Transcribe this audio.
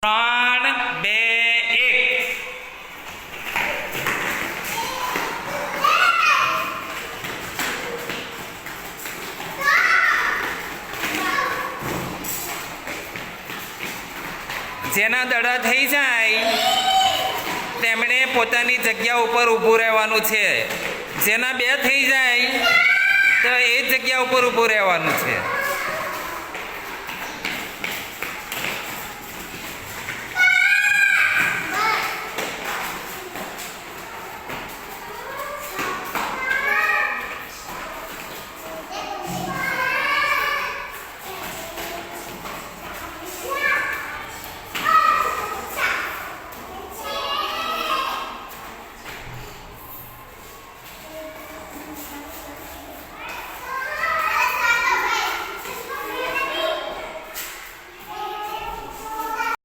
3 2 1 જેના દડા થઈ જાય તેમણે પોતાની જગ્યા ઉપર ઊભું રહેવાનું છે. જેના 2 થઈ જાય તો એ જગ્યા ઉપર ઊભું રહેવાનું છે.